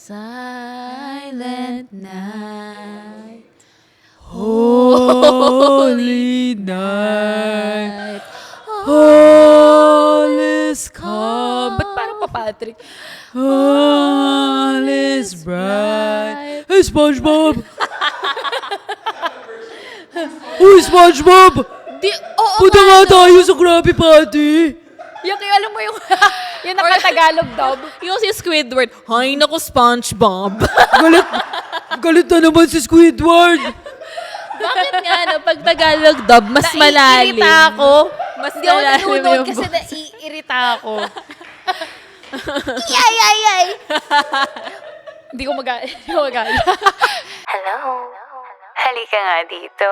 Silent night. Holy night. All is calm. Ba't parang pa-Patrick? All is bright. Hey, SpongeBob! Uy, SpongeBob! Punta nga tayo sa Krabby Patty! Yung, alam mo yung, yung nakatagalog dub. Yung si Squidward, hay naku SpongeBob. Galit na naman si Squidward! Bakit nga, no? Pag Tagalog dub, mas malalim. Naiirita ako. Mas Hindi ako malalim nanonood yung kasi voice. naiirita ako. Yay! Hindi ko magaya. Hello? Halika nga dito.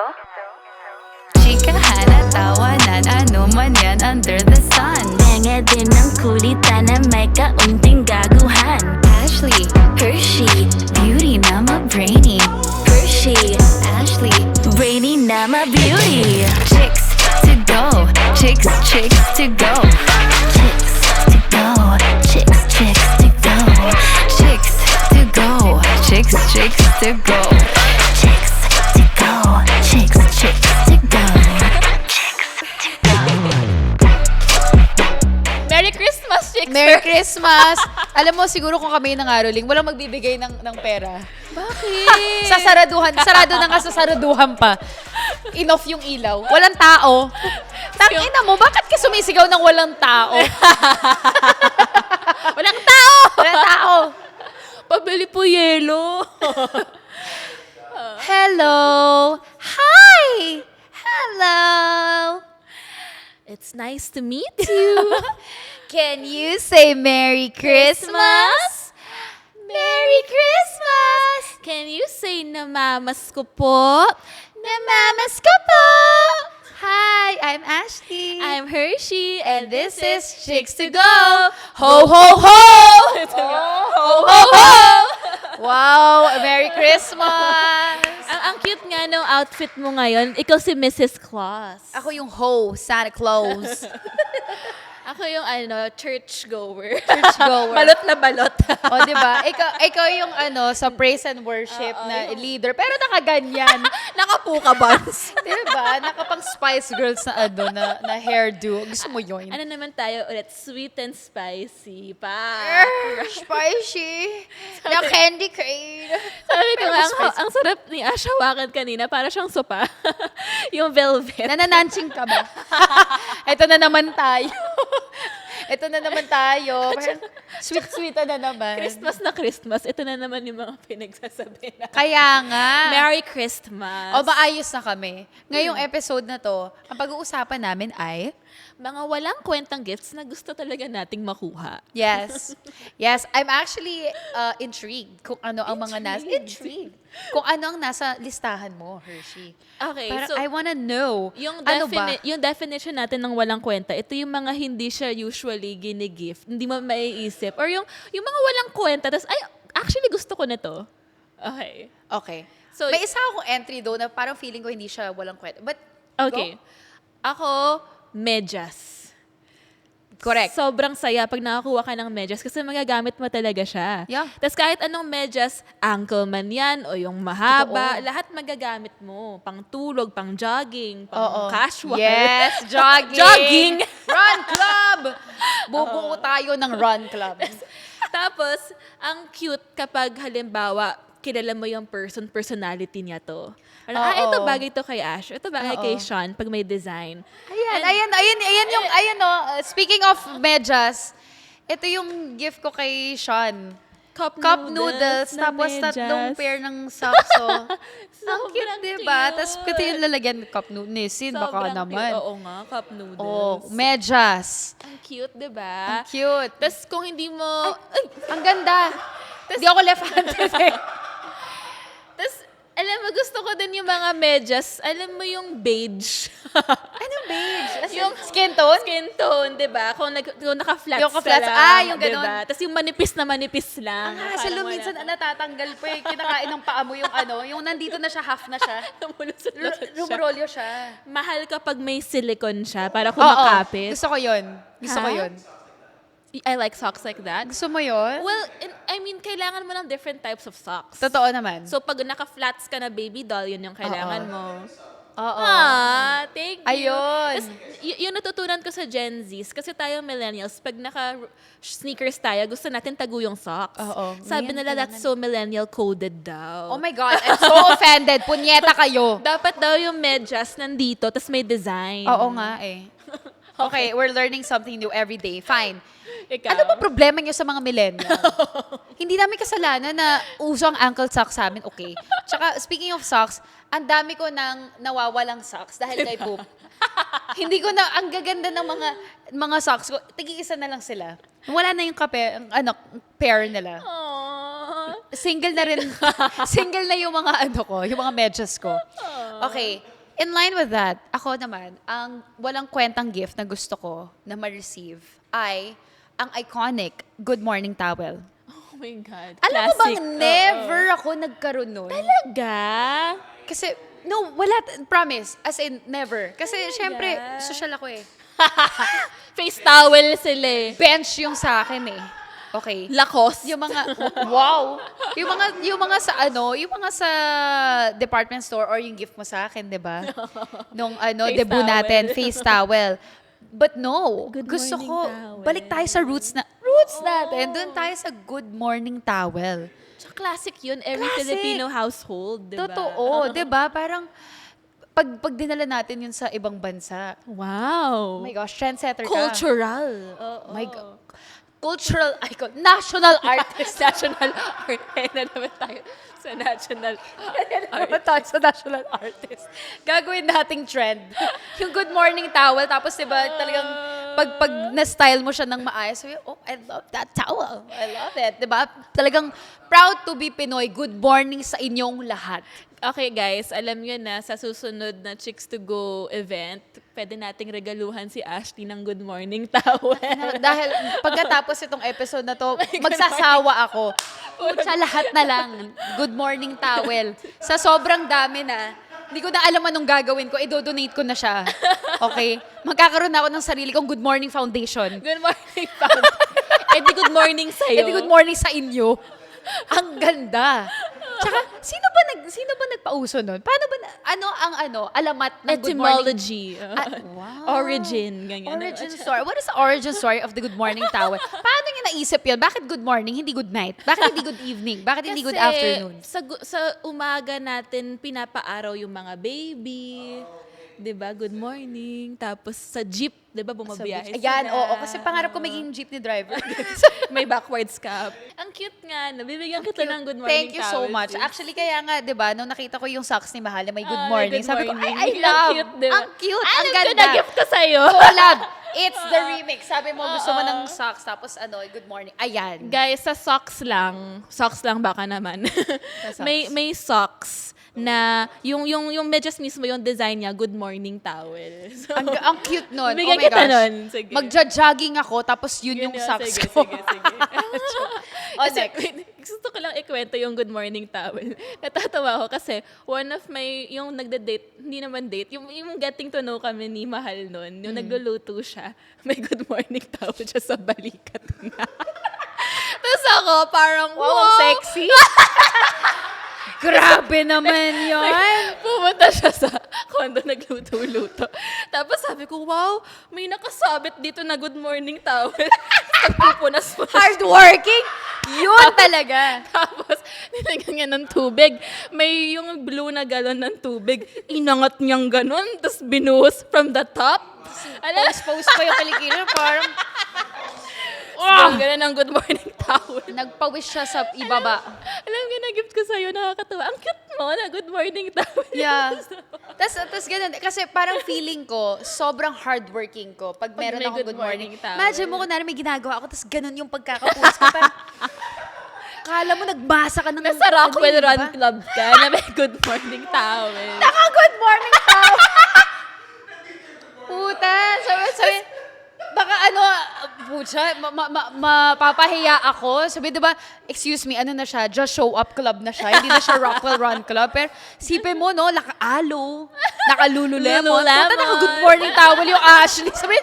Chikahan at tawanan, ano man yan under the sun. Tenga din ng kulitan na may kaunting gaguhan. Ashley, Hershey, beauty na ma-brainy. Hershey, Ashley, brainy na ma-beauty. Chicks to go, chicks to go. Chicks to go, chicks to go. Chicks to go, chicks to go. Chicks to go, chicks to go. Merry Christmas, chicks! Merry Christmas! Alam mo, siguro kung kami nangaroling, walang magbibigay ng pera. Bakit? Sarado na nga sa saraduhan pa. Inoff yung ilaw. Walang tao. Tangina mo, bakit ka sumisigaw ng walang tao? Walang tao! Walang tao. Pabili po yelo. Hello. Hi. Hello. It's nice to meet you. Can you say Merry Christmas? Merry Christmas! Can you say namamas ko po? Namamas ko po! Hi, I'm Ashley. I'm Hershey, And this is Chicks to Go! Ho, ho, ho! Ho, ho, ho! Wow, Merry Christmas! Ang cute nga no outfit mo ngayon. Ikaw si Mrs. Claus. Ako yung ho, Santa Claus. Ako yung church goer. Church goer. Balot na balot. O, di ba? Ikaw yung sa praise and worship na leader. Pero nakaganyan. Nakapuka buns. Di ba? Nakapang Spice Girls na na hairdo. Gusto mo yun? Ano naman tayo ulit? Sweet and spicy pa. Spicy. Na candy cane. Sabi ko nga, ang sarap ni Ash hawakan kanina. Para siyang sopa. Yung velvet. Nanananching ka ba? Ito na naman tayo. Ito na naman tayo. Sweet-sweet na naman. Christmas na Christmas. Ito na naman yung mga pinagsasabi na. Kaya nga. Merry Christmas. O maayos na kami. Ngayong episode na to, ang pag-uusapan namin ay... Mga walang kwentang gifts na gusto talaga nating makuha. Yes. Yes, I'm actually intrigued kung ano ang mga nasa... Intrigued. Kung ano ang nasa listahan mo, Hershey. Okay, Parang so I wanna know. yung, ano ba? yung definition natin ng walang kwenta, ito yung mga hindi siya usually gini-gift, hindi mo maiisip. Or yung mga walang kwenta, tas ay, actually gusto ko nito. Okay. Okay. So, May isa akong entry though na parang feeling ko hindi siya walang kwenta. But, okay. go. Ako, medyas. Correct. Sobrang saya pag nakakuha ka ng medyas kasi magagamit mo talaga siya. Yeah. Tapos kahit anong medyas, ankle man yan o yung mahaba, Totoo. lahat magagamit mo. Pang tulog, pang jogging, Oo. pang casual. Yes, jogging. Jogging. Run club. Bubuo tayo ng run club. Tapos, ang cute kapag halimbawa, kilala mo yung personality niya to. Ano, Oo. ito bagay to kay Ash. Ito bagay Oo. kay Sean pag may design. Ayan yung, speaking of medyas, ito yung gift ko kay Sean. Cup noodles, na tapos medyas. tatlong pair ng socks. Ang cute, Sobrang diba? cute. Tapos pati yung lalagyan ng cup noodles. Nisin, baka Sobrang naman. cute. Oo nga, cup noodles. Oh, medyas. Ang cute, di ba? Ang cute. Tapos kung hindi mo... Ay! Ang ganda. Hindi ako left-handed eh. Tapos, alam mo, gusto ko din yung mga medyas. Alam mo yung beige. Anong beige? Yung skin tone? Skin tone, di ba? Kung naka-flats Yung ka-flats, ka lang. yung ganon. Diba? Tapos yung manipis na manipis lang. Ang hassle Parang minsan wala. natatanggal pa eh. Kinakain ng paa mo yung yung nandito na siya, half na siya. Lumulusot-lusot siya. Rumorolyo siya. Mahal kapag may silicone siya para Oo, kumakapit. gusto ko yun. Gusto ko Ha? yun. I like socks like that. Gusto mo yun? Well, I mean, kailangan mo ng different types of socks. Totoo naman. So, pag naka-flats ka na baby doll, yun yung kailangan mo. Oo. Thank you. Ayun. Tas, yung natutunan ko sa Gen Zs, kasi tayo millennials, pag naka-sneakers tayo, gusto natin taguyong socks. Oo. Sabi Ngayon, nila, that's so millennial-coded daw. Oh my God, I'm so offended. Punyeta kayo. Dapat daw yung medyas nandito, tas may design. Oo nga eh. Okay, we're learning something new every day. Fine. Ikaw? Ano ba problema niyo sa mga millennial? Hindi namin kasalanan na uso ang ankle socks sa amin, okay. Tsaka, speaking of socks, ang dami ko nang nawawalang socks dahil kay Poop. Hindi ko na, ang gaganda ng mga socks ko, tig-isa na lang sila. Wala na yung pair nila. Aww. Single na rin, single na yung mga yung mga medyas ko. Okay, in line with that, ako naman, ang walang kwentang gift na gusto ko na ma-receive ay ang iconic Good Morning Towel. Oh my God. Alam mo bang Classic. never ako nagkaroon nun? Talaga? Kasi, no, wala, promise, as in, never. Kasi, syempre, social ako eh. Face towel sila eh. Bench yung sa akin eh. Okay. Lacoste. Yung mga, wow! Yung mga sa department store or yung gift mo sa akin, di ba? Nung Face debut towel. natin, face towel. But no, Good gusto morning ko, towel. balik tayo sa roots natin. Doon tayo sa good morning towel. Tsaka classic yun. Every Classic. Filipino household, di ba? Totoo, di ba? Parang, pag dinala natin yun sa ibang bansa, Wow. oh my gosh, trendsetter ka. Cultural. Oh my God. Cultural icon. National artist. National art. Kaya na naman tayo sa national art. Naman tayo sa national artist. Gagawin nating trend. Yung good morning towel, tapos diba talagang pag na-style mo siya ng maayos, sabi, oh, I love that towel. I love it. Diba? Talagang proud to be Pinoy. Good morning sa inyong lahat. Okay guys, alam nyo na sa susunod na Chicks to Go event, pwede nating regaluhan si Ashley ng Good Morning Towel. Dahil pagkatapos itong episode na to, magsasawa ako. Sa lahat na lang. Good morning towel. Sa sobrang dami na, hindi ko na alam anong gagawin ko, i-donate ko na siya. Okay? Magkakaroon na ako ng sarili kong Good Morning Foundation. Good morning, Pam. Eh di good morning sa'yo. Eh di good morning sa inyo. Ang ganda. Tsaka, sino ba nagpauso nun? Paano ba, alamat ng Good Morning? Etymology. Wow. Origin. Ganyan. Origin story. What is the origin story of the Good Morning Towel? Paano niya naisip yun? Bakit good morning, hindi good night? Bakit hindi good evening? Bakit hindi good afternoon? Sa umaga natin, pinapaaraw yung mga baby. 'Di ba? Good morning. Tapos sa jeep, 'di ba, bumabiyahe sila. Ayan, oo. Kasi pangarap ko maging jeepney driver. May backwards cap. Ang cute nga. Nabibigyan kita ng good morning Thank you so towel, much. sis. Actually, kaya nga, di ba, nung nakita ko yung socks ni Mahal na may good Ah, morning, good sabi ko, morning. I Ang love. cute, di ba? Ang cute. Ang Alam ko ganda. na gift ko sa'yo. Collab. It's the remix. Sabi mo, gusto mo ng socks, tapos good morning. Ayan. Guys, sa socks lang baka naman. socks. may socks na yung medyas mismo yung design niya, good morning towel. So, Ang cute nun. Bigyan Oh my kita gosh. nun. Sige. Magja-jogging ako, tapos yun yung yun, socks sige, ko. Sige. Oh, Kasi, next. wait, gusto ko lang ikwento yung good morning towel. Natatawa ako kasi one of my, yung nagde-date, hindi naman date, yung getting to know kami ni Mahal nun, yung nagluluto siya, may good morning towel siya sa balikat niya. Tapos ako, parang, Wow, ang sexy. Grabe naman yun. Pumunta siya sa kondo, nagluto-luto. Tapos sabi ko, wow, may nakasabit dito na good morning towel. Nagpupunas mo. Hardworking. Yun talaga. Tapos, nilagyan niya ng tubig. May yung blue na galon ng tubig. Inangat niyang ganun, tapos binuhos from the top. Alam, Post pa yung kilikili. Parang, ganun ang good morning towel. nagpawis siya sa ibaba. Alam mo, na-gift ko sa'yo, nakakatawa. Ang cute mo na good morning towel. Yeah. Tapos ganun. Kasi parang feeling ko, sobrang hardworking ko pag meron may akong good good morning. morning towel. Imagine mo kunwari may ginagawa ako, tapos ganun yung pagkakapost ko. Parang, kala mo nagbasa ka ng... Nasa Rockwell ano, Run diba? Club ka na may good morning towel. Naka-good morning towel. Puta. Sabi, baka pucha, mapapahiya ako. Sabi, diba, excuse me, ano na siya, Just Show Up Club na siya. Hindi na siya Rockwell Run Club. Pero, sipe mo, no, naka-alo, naka-lululemon. Lululemon. Puta, naka-good morning towel yung Ashley. Sabi,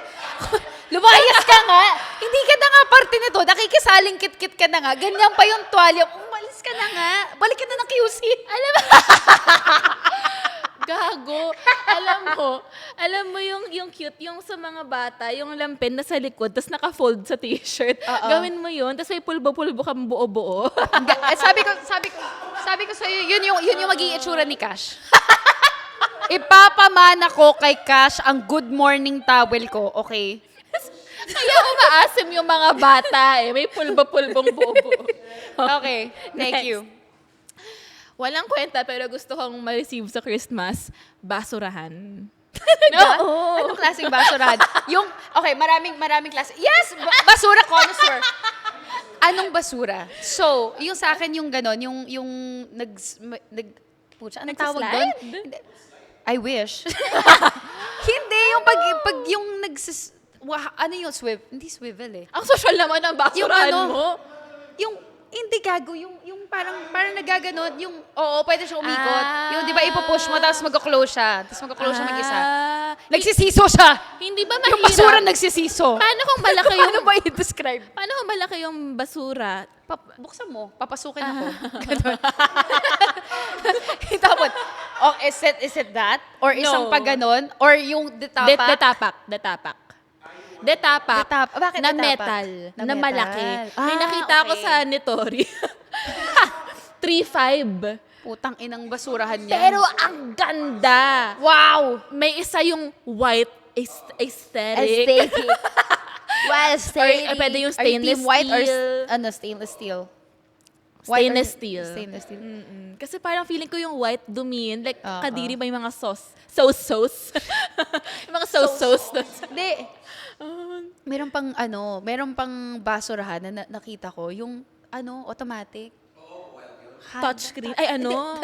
Lumayas ka nga. Hindi ka na nga parte nito. Nakikisaling kit-kit ka na nga. Ganyan pa yung tuwalya. Umalis ka na nga. Balik ka na ng QC. Gago. Alam mo yung cute, yung sa mga bata, yung lampin na sa likod, tapos naka-fold sa t-shirt. Gawin mo yun, tapos may pulbo-pulbo kang buo-buo. Sabi ko sa'yo, yun yung magiging itsura ni Cash. Ipapamana ko kay Cash ang good morning towel ko, okay? Kaya umaasim yung mga bata eh. May pulbo-pulbong buo-buo. Okay, thank Next. you. Walang kwenta pero gusto kong ma-receive sa Christmas, basurahan. Oo. Anong klaseng basurahan? Okay, maraming klase. Yes, basura connoisseur. Anong basura? So, yung sa akin yung ganon, yung pucha, anong tawag doon? Nagsislide? Hindi. I wish. Hindi, yung pag yung ano yung swivel? Hindi swivel eh. Ang social naman ng basurahan mo. Yung hindi gago, yung parang nagaganon, pwede siya umikot. Ah. Yung di ba ipupush mo, tapos mag-close siya. Tapos mag-close siya mag-isa. Nagsisiso siya! Hindi ba mahirap? Yung basura nagsisiso. Paano kung malaki yung... Ano ba i-describe? Paano kung malaki yung basura? Buksan mo, papasukin ako. Ganun. Tapos, is it that? Or isang No. pag ganon? Or yung detapak? Detapak. Bakit na detapak? metal. Na Na metal. malaki. May Ah, nakita ako okay. sa Nitori. 3.5. Putang inang basurahan yan. Pero ang ganda. wow! May isa yung white aesthetic. Aesthetic. Well, Or pwede yung stainless team white or steel. stainless steel? Stainless steel. Stainless steel. Kasi parang feeling ko yung white dumiin. Like, Oo. kadiri may mga sauce. Sauce. Yung mga sauce. Hindi. Meron pang basurahan na nakita ko, yung automatic. Touchscreen. Ay, ano?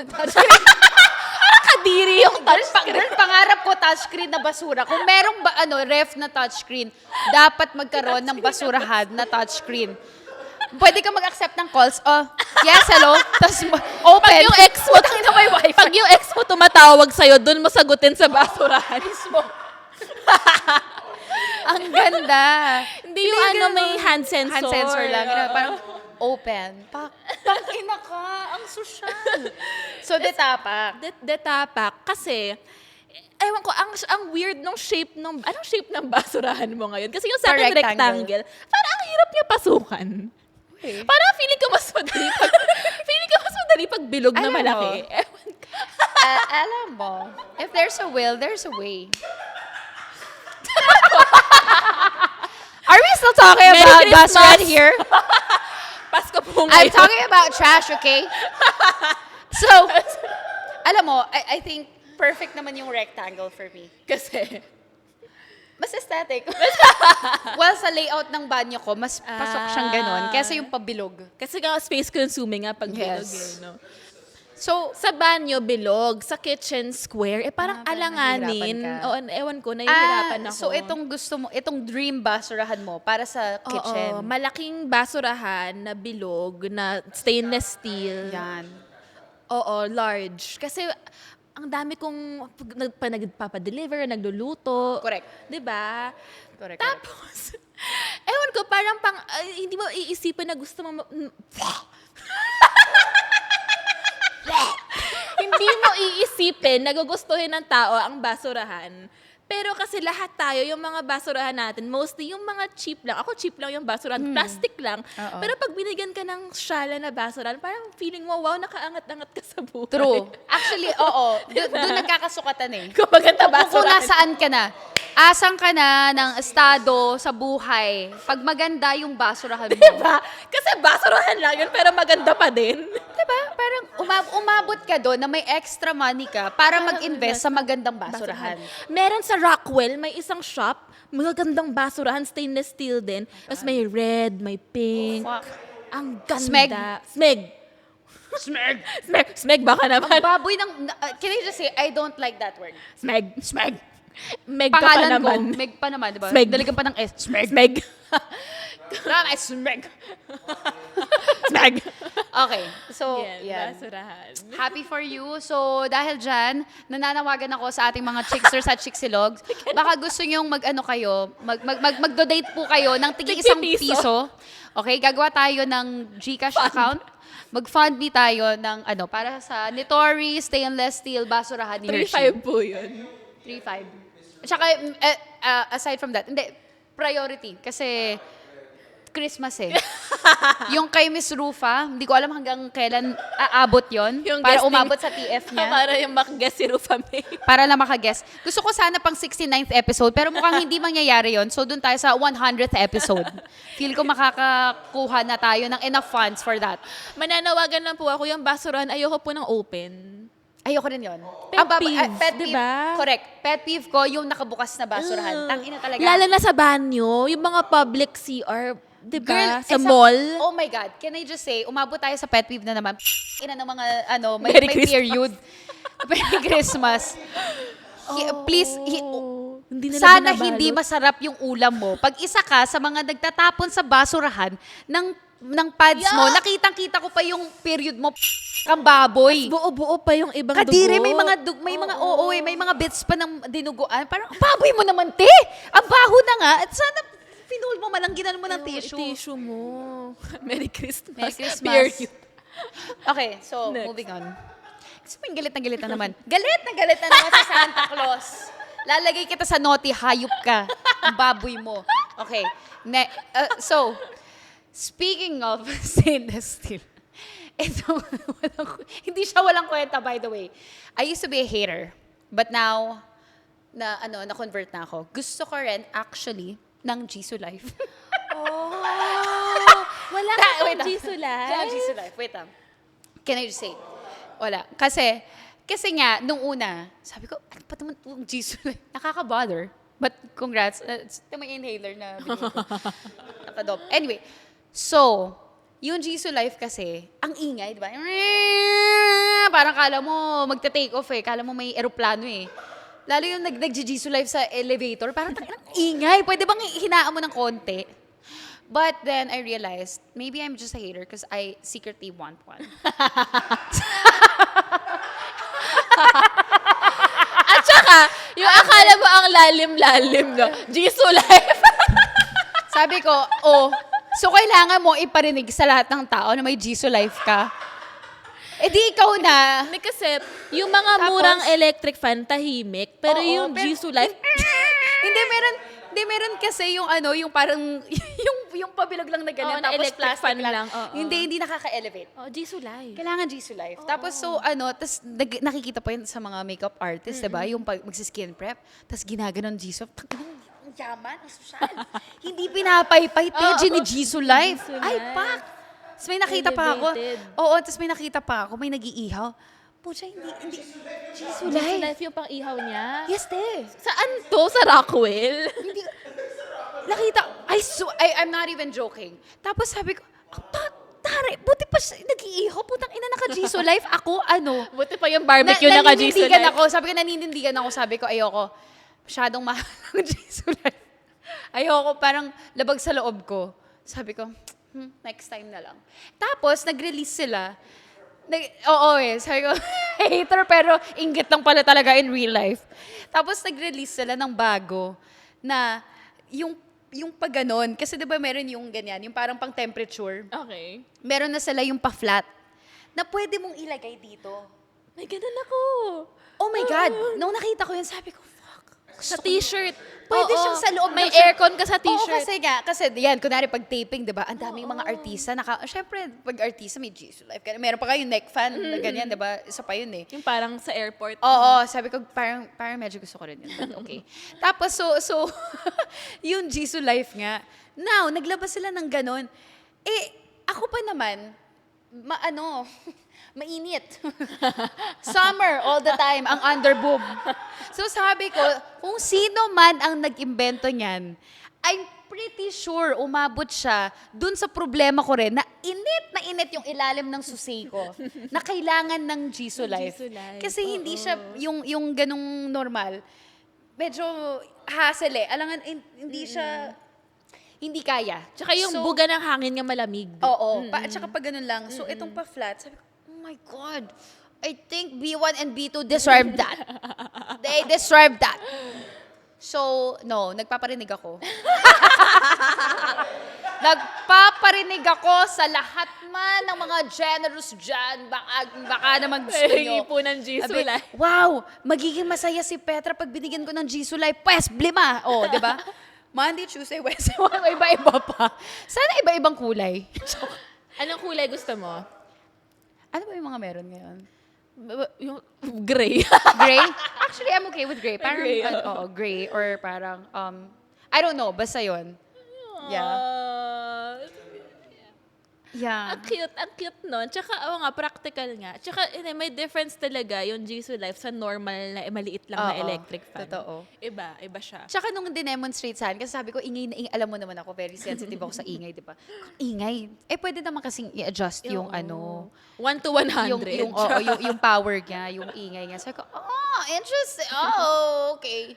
Kadiri yung touchscreen. Pangarap ko touchscreen na basura. Kung merong ref na touchscreen, dapat magkaroon ng basurahan na touchscreen. Pwede ka mag-accept ng calls. Yes, hello. Tapos open. Pag yung ex mo, pag yung ex mo tumatawag sa'yo, dun mo sagutin sa basurahan. Ang ganda. Hindi yung may hand sensor. Hand sensor lang. Parang open. Tangina ka. Ang sosyal. So, detapak. Detapak. Kasi, ewan ko, ang weird nung shape ng, anong shape ng basurahan mo ngayon? Kasi yung sa akin rectangle, parang ang hirap niya pasukan. Okay. Parang feeling ko mas madali pag bilog na Alam mo. malaki. Ewan ko. Alam mo, if there's a will, there's a way. Are we still talking Merry about Christmas! basurahan here? Pasko po I'm ngayon. talking about trash, okay? So, alam mo, I think perfect naman yung rectangle for me. Kasi, Mas aesthetic. Well, sa layout ng banyo ko, mas pasok siyang ganon. Kesa yung pabilog. kasi nga space consuming nga pag bilog Yes. no? So, Sa banyo, bilog. Sa kitchen, square. Parang parang alanganin. nahihirapan ka. Oo, ewan ko, nahihirapan ako. so itong gusto mo, itong dream basurahan mo para sa kitchen. Oo, malaking basurahan na bilog, na stainless steel. Yan. Oo, large. Kasi ang dami kong nagpapadeliver, nagluluto. Correct. 'Di ba? Correct. Tapos, ewan ko, parang hindi mo iisipin na gusto mo hindi mo iisipin na gugustuhin ng tao ang basurahan. Pero kasi lahat tayo, yung mga basurahan natin, mostly yung mga cheap lang. Ako cheap lang yung basurahan, plastic lang. Oo. Pero pag binigyan ka ng shala na basurahan, parang feeling mo, wow, nakaangat-angat ka sa buhay. True. Actually, oo. Doon nagkakasukatan eh. Kung maganda Kung basurahan. nasaan ka na. Asang ka na ng estado sa buhay. Pag maganda yung basurahan mo. Diba? Kasi basurahan lang yun, pero maganda pa din. Diba? Parang umabot ka doon na may extra money ka para mag-invest sa magandang basurahan. Meron sa Rockwell, may isang shop, magagandang basurahan, stainless steel din. Tapos may red, may pink. Fuck. Ang ganda. Smeg. Smeg baka naman. Ang baboy ng... can I just say, I don't like that word. Smeg. Meg ka pa Pangalan naman. ko, Meg pa naman, diba? Smeg. Daligan pa ng S. Smeg. Drama, smeg. Snag! Okay, so, Yan, yan. basurahan. Happy for you. So, dahil dyan, nananawagan ako sa ating mga chicksters at chicksilog. Baka gusto nyong mag-ano kayo, mag-donate po kayo ng tigi isang Tig-piso. piso. Okay, gagawa tayo ng GCash account. Mag-fund me tayo ng para sa Nitori, Stainless Steel, Basurahan ni Hershey. 3.5 po yun. 3.5. Tsaka, aside from that, hindi, priority. Kasi, Christmas eh. Yung kay Miss Rufa, hindi ko alam hanggang kailan aabot yon para guesting- umabot sa TF niya. Para yung makaguess si Rufa May. Para lang makaguess. Gusto ko sana pang 69th episode, pero mukhang hindi mangyayari yon. So, dun tayo sa 100th episode. Feel ko makakakuha na tayo ng enough funds for that. Mananawagan lang po ako, yung basurahan, ayoko po ng open. Ayoko rin yun. Pet peeve, pet peeve, diba? correct. Pet peeve ko, yung nakabukas na basurahan. Tangina talaga. Lalo na sa banyo, yung mga public CR, di ba? Sa isa- mall. Oh my God. Can I just say, umabot tayo sa pet peeve na naman. Ina ng mga, may, Merry may Christmas. period. Merry Christmas. Please, Hindi nila sana binabalot. hindi masarap yung ulam mo. Pag isa ka sa mga nagtatapon sa basurahan ng pads mo, nakitang-kita ko pa yung period mo, kang baboy. Buo-buo pa yung ibang Kadiri, dugo. may mga may mga bits pa ng dinuguan. Parang, baboy mo naman, te! Ang baho na nga. At sana, pinul mo, malangginan mo ng tissue. Tissue mo. Merry Christmas. Merry Christmas. Period. Okay, so, Next. moving on. Kasi mo yung galit na naman. Galit na naman sa Santa Claus. Lalagay kita sa naughty, hayop ka. Ang baboy mo. Okay. So, speaking of stainless steel, ito, hindi siya walang kwenta, by the way. I used to be a hater. But now, na-convert na ako. Gusto ko rin, actually, ng Jisoo Life. Wala Wait kang lang. Jisoo Life? Wala Jisoo Life. Wait lang. Can I just say? Wala. Kasi nga, nung una, sabi ko, ano pa naman itong Jisoo Life? Nakaka-bother. But congrats. Ito may inhaler na binigay ko. Nakadop. Anyway, so, yung Jisoo Life kasi, ang ingay, di ba? Parang kala mo, magta-take off eh. Kala mo may eroplano eh. Lalo yung nag-Jisoo Life sa elevator, parang ang ingay. Pwede bang hinaan mo ng konti? But then I realized, maybe I'm just a hater because I secretly want one. At saka, yung akala mo ang lalim-lalim, no? Jisoo Life. Sabi ko, so kailangan mo iparinig sa lahat ng tao na may Jisoo Life ka. Eh di ikaw na. Hindi kasi, yung mga Tapos- murang electric fan, tahimik. Pero Oo, yung Jisoo Life, Hindi, meron kasi yung yung parang, yung pabilog lang na ganyan, Oo, na tapos electric plastic fan lang, oo. Hindi nakaka-elevate. oh, Jisoo Life. Kailangan Jisoo Life. Tapos tas nakikita pa yun sa mga makeup artist, diba? Yung pag magsi-skin prep, tas ginaganon Jisoo. Ang yaman, ang sosyal. Hindi pinapaypay, ni Jisoo Life. Jisoo Ay, Life. pak! Tapos may nakita pa ako. Elevated. Oo, tapos may nakita pa ako, may nag-iihaw. Pucha, hindi. Jisoo Jisoo Life. Life yung pang-ihaw niya. Yes, te. Saan to? Sa Rockwell? Hindi. Nakita, I'm not even joking. Tapos sabi ko, tare, buti pa siya, nag-iihaw, putang ina, naka-Jisoo Life. Ako, Buti pa yung barbecue na ka-Jisoo naninindigan Life. ako. Sabi ko, ayoko. Masyadong mahal ang Jisoo Life. Ayoko, parang labag sa loob ko. Sabi ko, next time na lang. Tapos, nag-release sila. Sabi ko, hater, pero inggit lang pala talaga in real life. Tapos, nag-release sila ng bago na yung pag ganon, kasi diba meron yung ganyan, yung parang pang temperature. Okay. Meron na sila yung pa-flat na pwede mong ilagay dito. May ganun ako. Oh my God! Nung nakita ko yun, sabi ko, fuck. Sa t-shirt. Pwede Oo. siyang sa loob. May ng- aircon ka sa Oo, t-shirt. kasi yan, kunwari pag taping, di ba, ang daming mga artista, syempre, pag artista may Jisoo Life. Meron pa kayong neck fan, na ganyan, di ba? Isa pa yun eh. Yung parang sa airport. Oo, sabi ko, parang medyo gusto ko rin yun. But okay. Tapos, so yung Jisoo Life nga, now, naglabas sila ng ganon. Eh, ako pa naman, mainit. Summer all the time, ang underboob. So sabi ko, kung sino man ang nag-imbento niyan, I'm pretty sure umabot siya dun sa problema ko rin na init yung ilalim ng susi ko na kailangan ng Jisoo Life. Jisoo Life, Kasi hindi siya yung ganung normal. Medyo hassle eh. Alangan, hindi siya hindi kaya. Tsaka yung So, buga ng hangin nga malamig. Oo. At saka pag ganun lang. So, itong pa-flat, sabi ko, oh my God, I think B1 and B2 deserve that. They deserve that. So, no, nagpaparinig ako. Nagpaparinig ako sa lahat man ng mga generous dyan. Baka naman gusto nyo. Hingi po ng Jisoo Sabi, Life. wow, magiging masaya si Petra pag binigyan ko ng Jisoo Life. Pues, blima. O, di ba? Monday, Tuesday, Wednesday, iba-iba pa. Sana iba-ibang kulay. Anong kulay gusto mo? Ano ba yung mga meron ngayon? Yung gray. Gray? Actually, I'm okay with gray. Parang, Gray, gray or parang, I don't know, basta yun. Yeah. Yeah. Ang cute nun. Tsaka, nga, practical nga. Tsaka, may difference talaga yung Jisoo Life sa normal na maliit lang na Oo, electric fan. totoo. Iba siya. Tsaka nung dinemonstrate sa akin, kasi sabi ko, ingay na ingay, alam mo naman ako, very sensitive ako sa ingay, di ba? Ingay. Pwede naman kasing i-adjust yung ano, 1 to 100. yung power niya, yung ingay niya. Sabi ko, interesting. Oh, okay.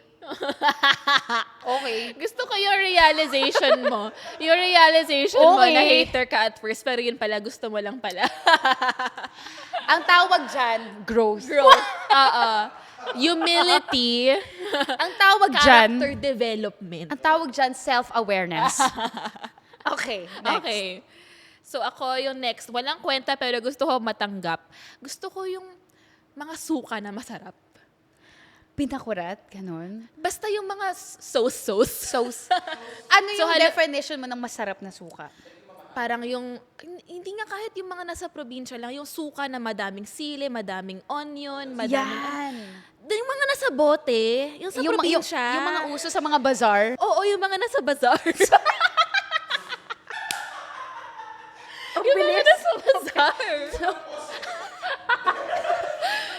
Okay. Gusto ko yung realization mo. Yung realization mo Okay. na hater ka at first, pero yun pala, gusto mo lang pala. Ang tawag dyan, growth. Growth. Humility. Ang tawag dyan, Character development. ang tawag dyan, self-awareness. Okay, next. Okay. So ako yung next, walang kwenta pero gusto ko matanggap. Gusto ko yung mga suka na masarap. Pinakurat, ganun. Basta yung mga sauce. Ano So, yung definition mo ng masarap na suka? Parang yung, hindi nga kahit yung mga nasa probinsya lang, yung suka na madaming sili, madaming onion, madaming... Yan. Yung mga nasa bote, yung sa probinsya. Yung mga uso sa mga bazaar. Oo, yung mga nasa bazaar. yung mga nasa bazaar.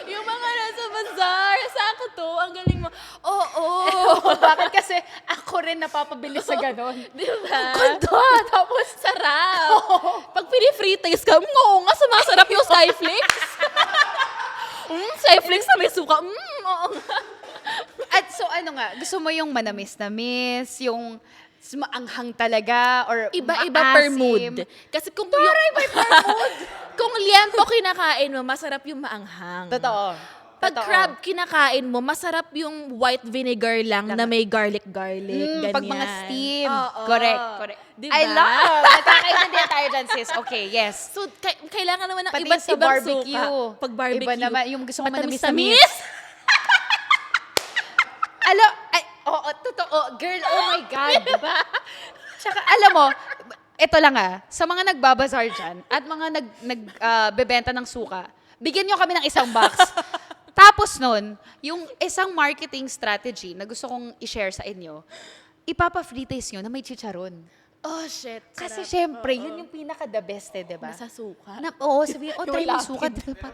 Yung mga nasa bazaar. Sakto, ang galing mo. Oo. Bakit kasi ako rin napapabili sa ganon. Di ba? Ganda! Tapos sarap. Pag pini-free taste ka, oo nga, sumasarap yung Skyflix. Skyflix na may suka. Oo nga. At so ano nga, gusto mo yung manamis-namis, yung maanghang talaga, or Iba-iba per maasim? mood. Kasi kung kung liempo kinakain mo, masarap yung maanghang. Totoo. Pag crab kinakain mo, masarap yung white vinegar lang na may garlic-garlic. Ganyan. Pag mga steam. Oo. Correct. Diba? I love! Nagkakaintindihan tayo dyan, sis. Okay, yes. So, kailangan naman ng Pati iba't sa ibang barbecue. suka. Pag barbecue. Iba naman, yung gusto mo matamis-tamis. manamis-tamis. Totoo. Girl, oh my God, diba? Tsaka, alam mo, ito lang sa mga nagbabazar dyan at mga nagbebenta ng suka, bigyan nyo kami ng isang box. Tapos nun, yung isang marketing strategy na gusto kong i-share sa inyo, ipapa-free taste nyo na may chicharon. Oh, shit. Kasi syempre, yun yung pinaka-the best diba? Nasa suka. Oo, sabihin, Yung try mo lapid. suka. Diba?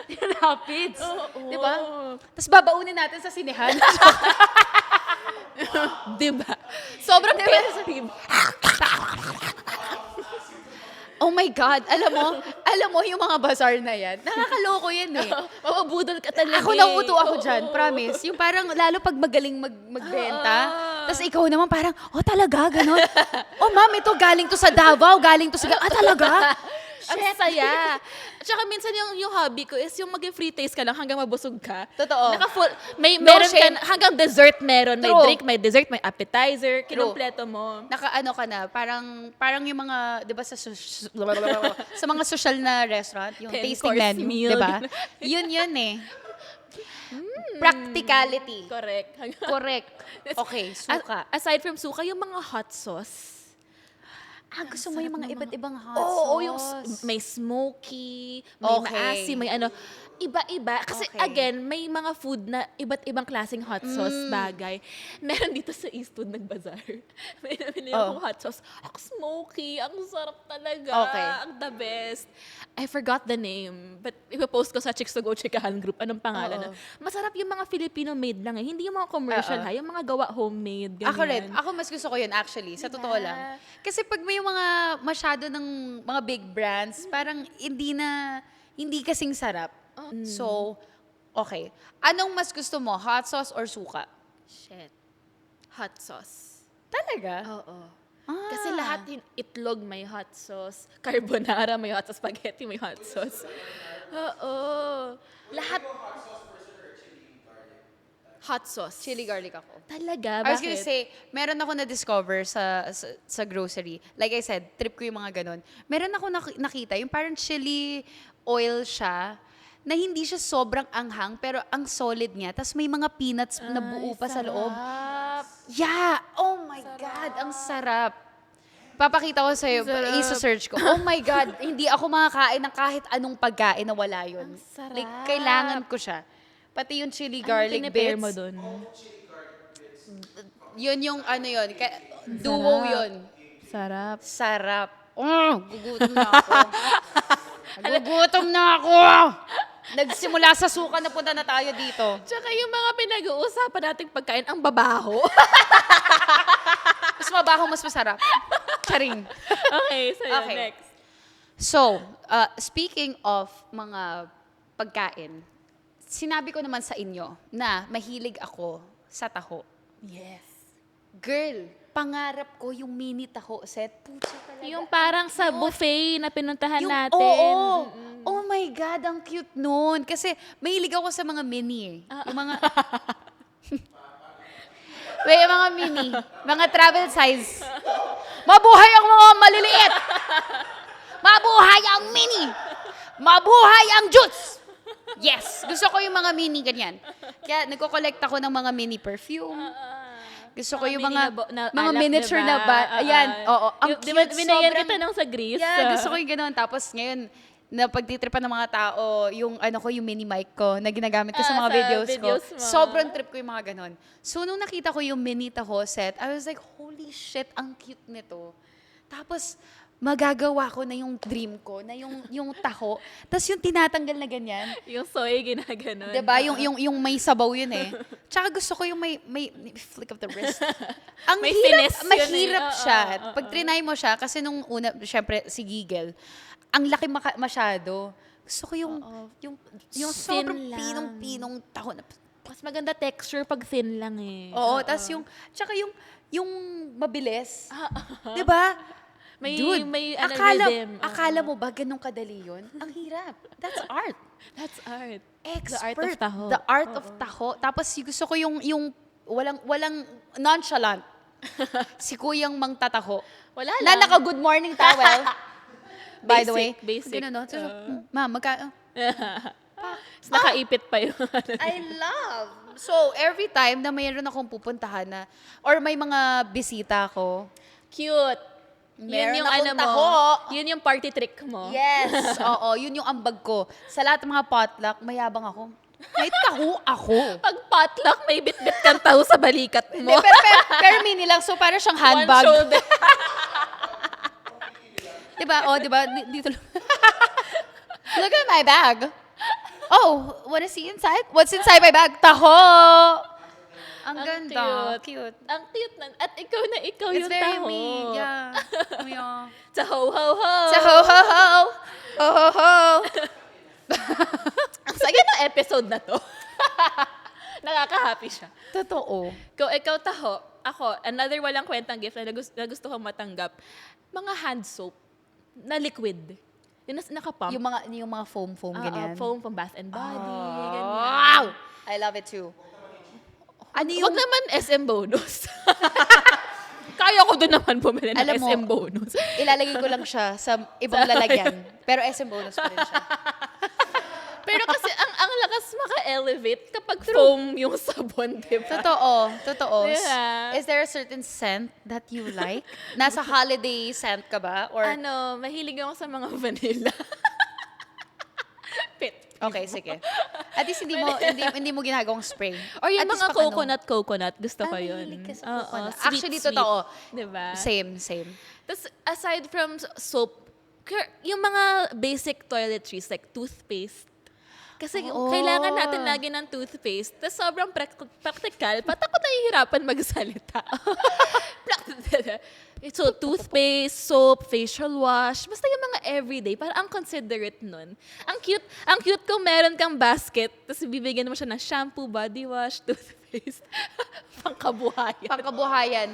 Yung lapids. Oo. Diba? Tapos babaunin natin sa sinehan. Diba? Sobrang festive. Oh my God, alam mo yung mga bazaar na yan, nakakaloko yan eh. Mababudol ka talaga. Ako nauuto ako dyan, promise. Yung parang, lalo pag magaling magbenta, tapos ikaw naman parang, talaga, ganon. Ma'am, ito galing to sa Davao, galing to sa, talaga? Ang saya. Tsaka minsan yung hobby ko is yung mag-free taste ka lang hanggang mabusog ka. Totoo. Naka-full, No meron ka, shame. hanggang dessert meron. May True. drink, may dessert, may appetizer. Kinumpleto mo. Nakaano ka na, parang yung mga, di ba sa mga social na restaurant, yung 10 tasting course menu, meal. di ba? Yun eh. Practicality. Correct. Correct. Okay, suka. Aside from suka, yung mga hot sauce. Gusto mo yung mga iba't ibang hot Oo, sauce. yung may smoky, may Okay. maasim, may ano. Iba-iba. Kasi Okay. again, may mga food na iba't ibang klaseng hot sauce bagay. Meron dito sa Eastwood Nagbazaar. May nabili akong hot sauce. Ang smoky. Ang sarap talaga. Okay. Ang the best. I forgot the name. But ipopost ko sa Chicks to Go Chikahan group. Anong pangalan? Oo. Masarap yung mga Filipino-made lang eh. Hindi yung mga commercial ha. Yung mga gawa homemade. Ganyan. Ako rin. Ako mas gusto ko yun actually, sa totoo lang. Kasi pag may mga masyado ng mga big brands, parang hindi kasing sarap. So, okay. Anong mas gusto mo, hot sauce or suka? Shit. hot sauce. Talaga? Oo. Ah. Kasi lahat yung itlog may hot sauce, carbonara may hot sauce, spaghetti may hot sauce. Oo. Lahat hot sauce. Chili garlic ako. Talaga? I was Bakit? gonna say, meron ako na-discover sa grocery. Like I said, trip ko yung mga ganun. Meron ako nakita, yung parang chili oil siya, na hindi siya sobrang anghang, pero ang solid niya. Tapos may mga peanuts na buo pa sa loob. Sarap. Yeah! Oh my God! Ang sarap. Papakita ko sa'yo, Sarap. isa-search ko. Oh my God! Hindi ako makakain ng kahit anong pagkain na wala yun. Ang sarap. Like, kailangan ko siya. Pati yung chili garlic Anong bits. mo dun? Yun yung ano yun. Duo yun. Sarap. Sarap. Gugutom na ako. Gugutom na ako! Nagsimula sa suka na punta na tayo dito. Tsaka yung mga pinag-uusapan nating pagkain, ang babaho. Mas mabaho, mas masarap. Charing. Okay, so yun, Okay. next. So, speaking of mga pagkain, sinabi ko naman sa inyo na mahilig ako sa taho. Yes. Girl, pangarap ko yung mini taho set. Pucha talaga. Yung parang sa buffet na pinuntahan Yung- natin. Oo. Oh my God, ang cute nun. Kasi mahilig ako sa mga mini eh. Yung mga... May mga mini. Mga travel size. Mabuhay ang mga maliliit! Mabuhay ang mini! Mabuhay ang juice! Yes! Gusto ko yung mga mini ganyan. Kaya nagko-collect ako ng mga mini perfume. Gusto ko yung mga mga miniature na ba. Ayan. Oo. Ang cute. Binayan sobrang- kita nung sa Greece. Yeah, gusto ko yung ganun. Tapos ngayon, na pagtitripan ng mga tao, yung ano ko, yung mini mic ko na ginagamit ko sa mga Sa videos ko. videos mo. Sobrang trip ko yung mga ganun. So, nung nakita ko yung mini taho set, I was like, holy shit, ang cute nito. Tapos, magagawa ko na yung dream ko, na yung taho. Tapos yung tinatanggal na ganyan. Yung soy, ginaganon. Diba? Yung may sabaw yun eh. Tsaka gusto ko yung may flick of the wrist. Ang May hirap, finesse yun eh. mahirap Oo, siya. oo, Pag trinay mo siya, kasi nung una, syempre, si Gigel, ang laki masyado. Gusto ko yung thin sobrang lang. pinong-pinong taho na. Mas maganda texture pag thin lang eh. Oo, tas tsaka yung mabilis. Diba? May, Dude, may rhythm. akala mo ba ganun kadali yun? Ang hirap. That's art. That's art. Expert. The art of taho. The art of taho. Tapos gusto ko yung walang nonchalant. Si Kuyang Mang Tataho. Wala Na lang. naka-good morning towel. By the way. Basic. Ganun, no? So, ma'am, Tapos nakaipit pa yung I love. So, every time na mayroon akong pupuntahan na, or may mga bisita ako, Cute. Meron yun yung akong ano mo. taho. Yun yung party trick mo. yes, oo, yun yung ambag ko. Sa lahat ng mga potluck, mayabang ako. May taho ako. Pag potluck, may bit-bit kang taho sa balikat Hindi, mo. pero mini lang, so parang siyang One handbag. shoulder. Diba? Oh, diba? Dito lang. Look at my bag. Oh, wanna see inside? What's inside my bag? Taho! Ang ganda. Cute. Ang cute na. At ikaw na ikaw It's yung very taho. me. Yeah. Yeah. Sa ho, ho, ho. Sa ho, ho, ho. Ho, ho, ho. Ang saya ng episode na to. Nakaka-happy siya. Totoo. Ikaw taho. Ako, another walang kwentang gift na gusto kong matanggap. Mga hand soap na liquid. Yung nakapump. Yung mga foam, ganyan. Foam from Bath and Body. Ganyan. Wow! I love it too. Ano Wag naman SM bonus. Kaya ko doon naman bumili ng Alam mo, SM bonus. Ilalagay ko lang siya sa ibang lalagyan. Pero SM bonus pa rin siya. Pero kasi ang lakas maka-elevate kapag foam yung sabon, di ba? Totoo. Yeah. Is there a certain scent that you like? Nasa holiday scent ka ba? Or Mahilig ako sa mga vanilla. Pit. okay, sige. At least hindi mo ginagawang spray. Or yung At least mga pang coconut, gusto ko yun. Mahilig ka sa Oo, coconut. sweet, Actually, sweet. totoo. Diba? Same. Tapos, aside from soap, yung mga basic toiletries, like toothpaste. Kasi kailangan natin lagi ng toothpaste. Tapos sobrang practical. Pat ako nahihirapan magsalita. So, toothpaste, soap, facial wash, basta yung mga everyday, parang ang considerate nun. Ang cute kung meron kang basket, tapos bibigyan mo siya ng shampoo, body wash, toothpaste. toothpaste. Pangkabuhayan. Pangkabuhayan.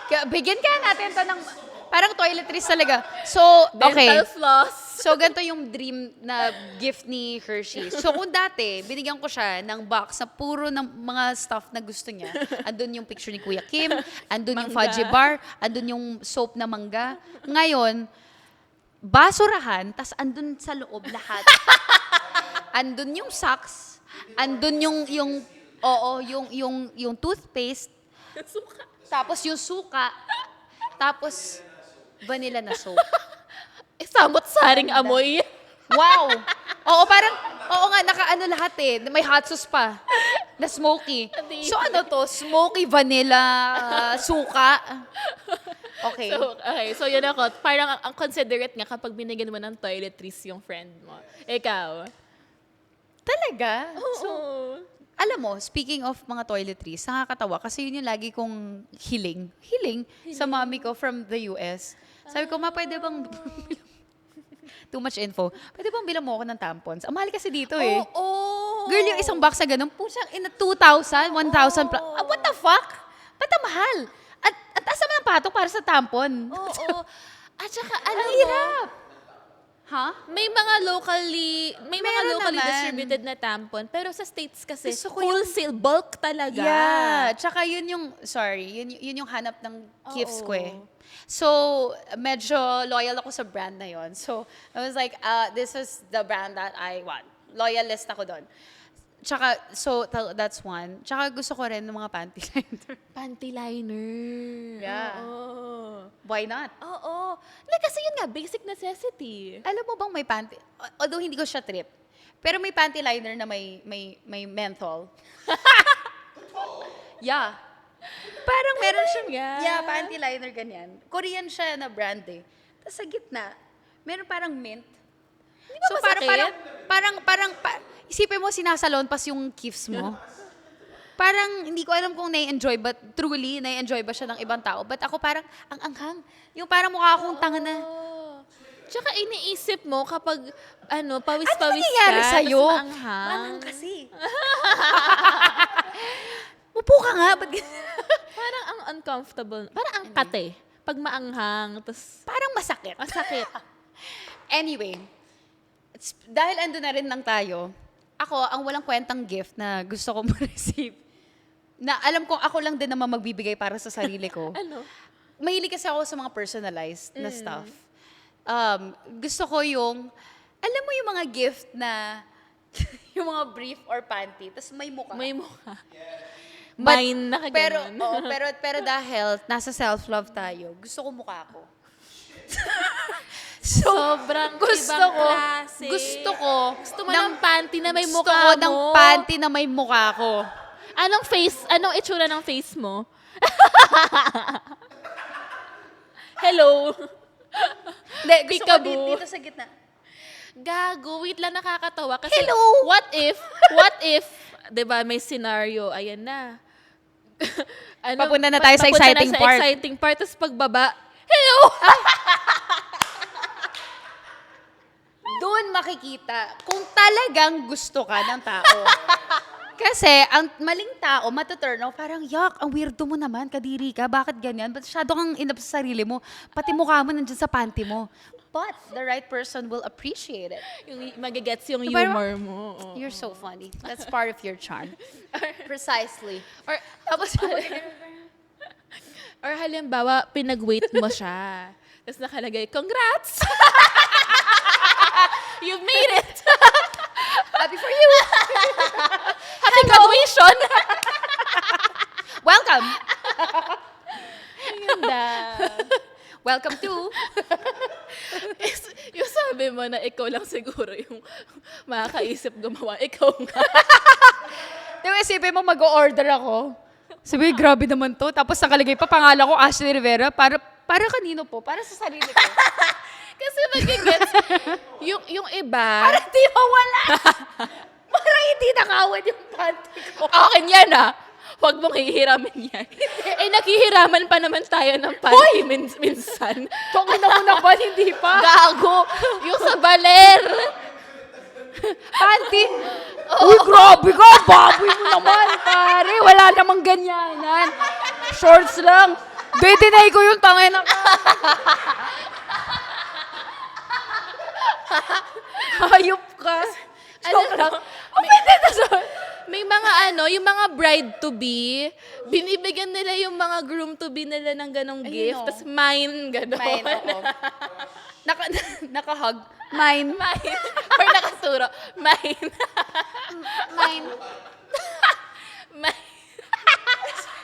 Kaya bigyan kaya natin to ng parang toiletries talaga. So, okay. Dental floss. So, ganito yung dream na gift ni Hershey. So, kung dati, binigyan ko siya ng box na puro ng mga stuff na gusto niya. Andun yung picture ni Kuya Kim, andun yung Mangga. fudgy bar, andun yung soap na mangga. Ngayon, basurahan, tas andun sa loob lahat. Andun yung socks, andun yung toothpaste, Suka. tapos yung suka, tapos vanilla na soap. Samot-saring amoy. Wow! Oo nga, naka-ano lahat eh. May hot sauce pa. Na smoky. So ano to? Smoky vanilla suka. Okay. So yun ako. Parang ang considerate nga kapag binigyan mo ng toiletries yung friend mo. Ikaw? Talaga? So, Alam mo, speaking of mga toiletries, nakakatawa kasi yun yung lagi kong hiling sa mommy ko from the US. Sabi ko, ma, pwede bang too much info. Pwede bang bilang mo ako ng tampons? Ang mahal kasi dito eh. Oo. Girl, yung isang box na ganun, pusang ina 2,000, 1,000 plus. Ah, what the fuck? Ba't ang mahal? At taas naman ang patok para sa tampon. Oo. At saka, Ang alam mo, hirap. Ha? may mga locally Meron naman. distributed na tampon, pero sa States kasi, Gusto ko yung- wholesale bulk talaga. Yeah. Tsaka yun yung hanap ng gifts ko eh. So, medyo loyal ako sa brand na yon. So, I was like, this is the brand that I want. Loyalist ako doon. Tsaka, so, that's one. Tsaka gusto ko rin ng mga panty liner. Panty liner. Yeah. Oo. Why not? Oo. Like, kasi yun nga, basic necessity. Alam mo bang may panty, although hindi ko siya trip, pero may panty liner na may menthol. Yeah. Parang meron siyang, Yeah. panty liner ganyan. Korean siya na brand eh. Tapos sa gitna, meron parang mint. ba So masakit? isipin mo sinasalon pas yung gifts mo. Parang hindi ko alam kung nai-enjoy, but truly nai-enjoy ba siya ng ibang tao. But ako parang ang anghang. Yung parang mukha akong tanga na. Oo. Tsaka iniisip mo kapag, pawis-pawis Ano nangyayari ka, sa'yo? tapos maanghang. Maanghang kasi. Upo ka nga. Ba't Parang ang uncomfortable. Parang ang kate. Pag maanghang, tapos parang masakit. masakit. Anyway, dahil ando na rin lang tayo, ako, ang walang kwentang gift na gusto ko ma-receive, na alam kong ako lang din naman magbibigay para sa sarili ko. Ano? Mahilig kasi ako sa mga personalized na stuff. Gusto ko yung, alam mo yung mga gift na, yung mga brief or panty, tapos may mukha. May mukha. But- Mine na pero, kaganon. pero dahil nasa self-love tayo, gusto ko mukha ko. So, Sobrang gusto ibang ko, klase. gusto ko, Gusto mo ng panty na may gusto mukha ko mo. ng panty na may mukha ko. Anong itsura ng face mo? Hello? Hindi, gusto ko Peekaboo. dito sa gitna. Gago, wait lang, nakakatawa. Kasi, Hello? what if, di ba, may scenario, ayan na. Papunta na tayo sa papunta exciting na sa part. exciting part, tapos pagbaba, hello! Doon makikita kung talagang gusto ka ng tao. Kasi ang maling tao, matuturn off, parang, yak, ang weirdo mo naman, kadiri ka, bakit ganyan? Ba't masyado kang inap sa sarili mo? Pati mukha mo nandyan sa panty mo. But the right person will appreciate it. Yung magigets yung Diba, humor mo. Oo. You're so funny. That's part of your charm. Precisely. Or, Tapos, or halimbawa, pinag-wait mo siya. Tapos nakalagay, congrats! You've made it! happy for you! Happy graduation! Welcome! Ganda. Welcome to... Yung sabi mo na ikaw lang siguro yung makakaisip gumawa, ikaw nga. Diba, isipin mo mag-order ako. Sabi, grabe naman to. Tapos nakalagay pa, pangalan ko, Ashley Rivera. Para kanino po? Para sa sarili ko. Kasi magigets, yung iba, Para di mawala. Para hindi nakawad yung panty ko. akin yan huwag mong hihiramin yan. Naghihiraman pa naman tayo ng panty minsan. Tungin ako na ba? Hindi pa. Gago! Yung sa baler! Panty. Uy, grabe ka! Baboy mo naman, pare! Wala namang ganyanan. Shorts lang. Deny ko yung tangina ka. Hayop ka. Joke lang. May mga yung mga bride-to-be, binibigyan nila yung mga groom-to-be nila ng ganong gift, no. tapos mine, ganon. Mine, oo. Nakahug. Mine. Mine. Or nakasuro. Mine. Mine. Mine.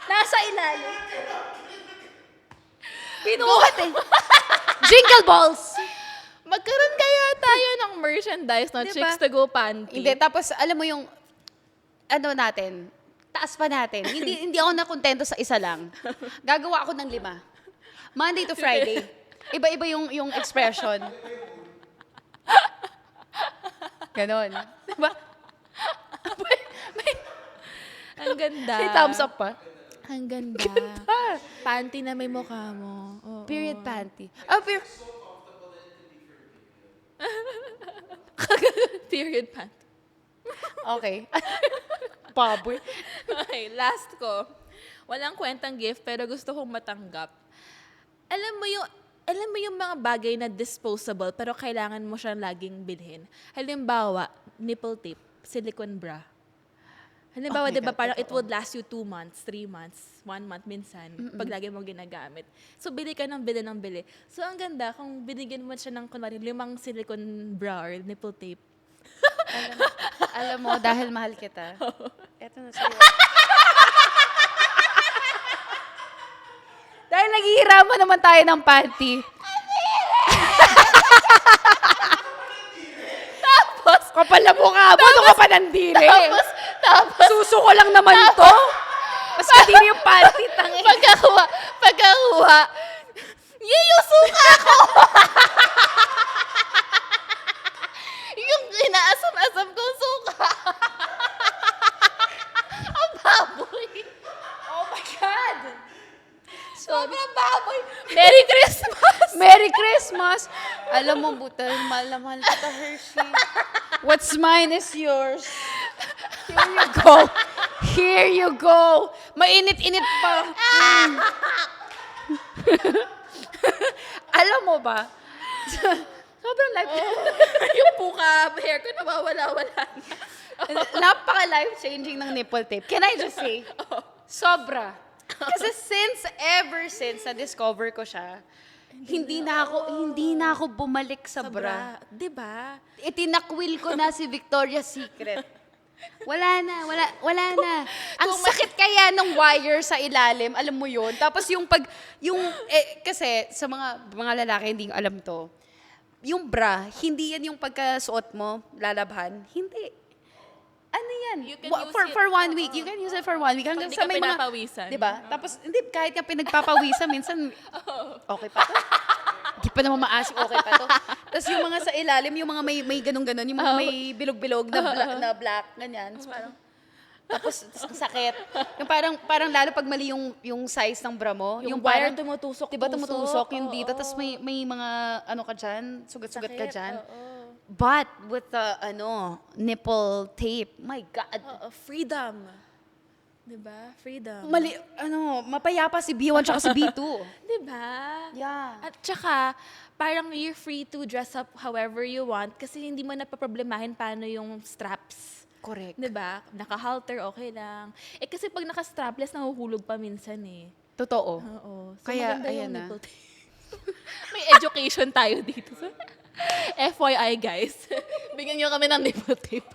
Nasa ilalim. Pinuhat eh. Jingle balls. Magkaroon kaya tayo ng merchandise, no? Diba? Chicks to go panty. Hindi, tapos alam mo yung, natin, taas pa natin. Hindi ako nakontento sa isa lang. Gagawa ako ng 5. Monday to Friday. Iba-iba yung expression. Ganon. Diba? Ang ganda. May thumbs up pa. Ang ganda. Panty na may mukha mo. Oo. Period panty. Oh, Period panty. okay. Baboy. Okay, last ko. Walang kwentang gift, pero gusto kong matanggap. Alam mo yung mga bagay na disposable, pero kailangan mo siyang laging bilhin. Halimbawa, nipple tape, silicone bra. Halimbawa, Oh my di ba, God, parang it totoo. would last you 2 months, 3 months, 1 month minsan, pag lagi mo ginagamit. So, bili ka ng bili. So, ang ganda, kung binigyan mo siya ng, kunwari, 5 silicone bra or nipple tape. Alam mo, dahil mahal kita. Eto na sa'yo. Dahil naghihiraman naman tayo ng panty. Tapos, Kapal na mukha mo, ito ka pa nandiri. tapos, Suso ko lang naman to. Mas kadiri yung panty, tangin. pagkakuha, yung suka ko! Yung inaasam-asam kong suka. Ang baboy. Oh my God! Sobrang baboy. Merry Christmas! Merry Christmas! Alam mo, butal, mahal na mahal kita, Hershey. What's mine is yours. Here you go. Here you go. Mainit-init pa. Alam mo ba? Sobrang life. Yung puka, hair ko nawawala-wala na. Napaka-life-changing ng nipple tape. Can I just say? Sobra. Kasi ever since na-discover ko siya, hindi na ako bumalik sa bra. Di ba? Itinakwil ko na si Victoria's Secret. Wala na. Ang sakit kaya ng wire sa ilalim, alam mo yun. Tapos kasi sa mga lalaki hindi alam to. Yung bra, hindi yan yung pagkasuot mo, lalabhan. Hindi. Ano yan? You can use For it, 1 week. You can use it for 1 week. Hanggang Hindi sa ka may mga... pinapawisan. Diba? Tapos, hindi, kahit yung pinagpapawisan, minsan, okay pa to. Hindi pa naman maasik, okay pa to. Tapos yung mga sa ilalim, yung mga may ganun-ganon, yung mga may bilog-bilog na black, ganyan. Tapos ang sakit. Yung parang lalo pag mali yung size ng bra mo. Yung wire parang, tumutusok. diba tumutusok yung dito. Tapos may mga ano ka dyan, sugat-sugat ka dyan. But with the nipple tape, my God. Freedom. Diba? Freedom. Mapayapa si B1 tsaka si B2. Diba? Yeah. At tsaka, parang you're free to dress up however you want kasi hindi mo napaproblemahin paano yung straps. Correct. Diba? Naka-halter, okay lang. Kasi pag naka-strapless, nahuhulog pa minsan eh. Totoo. Oo. So, Kaya, maganda yung ayan na. nipple tape. May education tayo dito. FYI, guys. Bigyan nyo kami ng nipple tape.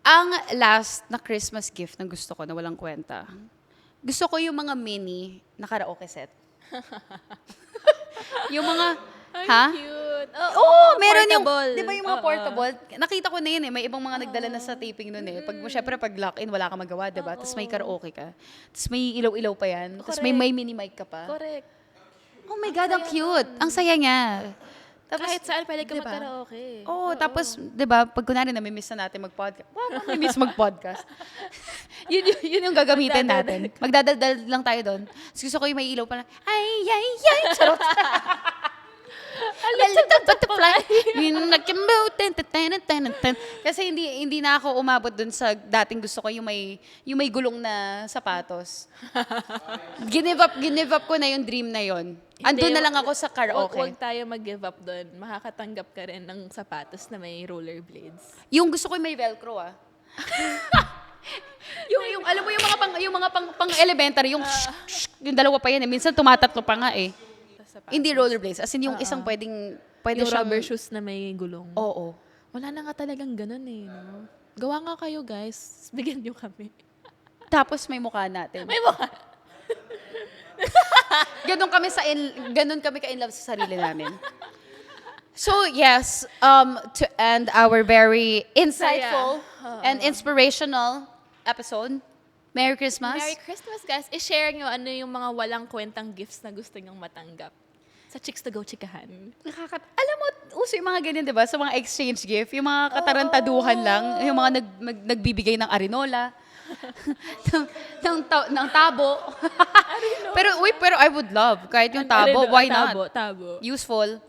Ang last na Christmas gift na gusto ko na walang kwenta, gusto ko yung mga mini na karaoke set. Yung mga, Cute. Oo, meron portable. yung, di ba yung mga portable? Nakita ko na yun eh, may ibang mga nagdala na sa taping nun eh. Syempre pag lock-in, wala ka magawa, di ba? Tapos may karaoke ka. Tapos may ilaw-ilaw pa yan. Tapos may mini mic ka pa. Correct. Oh my God, ang cute. Ang saya niya. Tapos, Kahit saan pwede ka diba? mag-karaoke. Oo, tapos, di ba, pag kunwari namimiss na natin mag-podcast, namimiss mag-podcast. yun yung gagamitin natin. Magdadaldal lang tayo doon. Gusto ko yung may ilaw pa na, ay, charot. butterfly. Yung kasi hindi na ako umabot dun sa dating gusto ko yung may gulong na sapatos. Give up ko na yung dream na yon. Andun na lang ako sa karaoke. Huwag tayo mag-give up doon. Makakatanggap ka rin ng sapatos na may rollerblades. Yung gusto ko yung may velcro yung alam mo yung mga pang elementary yung dalawa pa yan minsan tumatatlo pa nga Sapatos. hindi rollerblades as in yung isang pwede Yung siyang rubber shoes na may gulong. oo Wala na nga talagang ganun no? Gawa nga kayo, guys. Bigyan nyo kami. tapos may mukha natin May mukha. ganun kami ka in love sa sarili namin. So yes, to end our very insightful and inspirational episode, Merry Christmas. Merry Christmas, guys. I-share nyo ano yung mga walang kwentang gifts na gusto nyong matanggap. Sa Chicks to Go Chikahan. Alam mo, uso yung mga ganyan, di ba? Sa mga exchange gift, yung mga katarantaduhan lang, yung mga nagbibigay ng arinola, ng tabo. pero I would love, kahit yung tabo, why not? Tabo. Useful.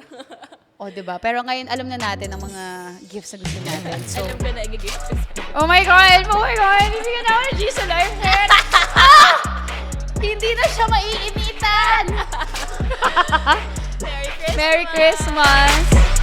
O, di ba? Pero ngayon, alam na natin ang mga gifts na gusto natin. So, Alam ko na i-gift. oh my God! Bibigyan na ako ng G's Alive Head! Hindi na siya maiinitan! Merry Christmas! Merry Christmas!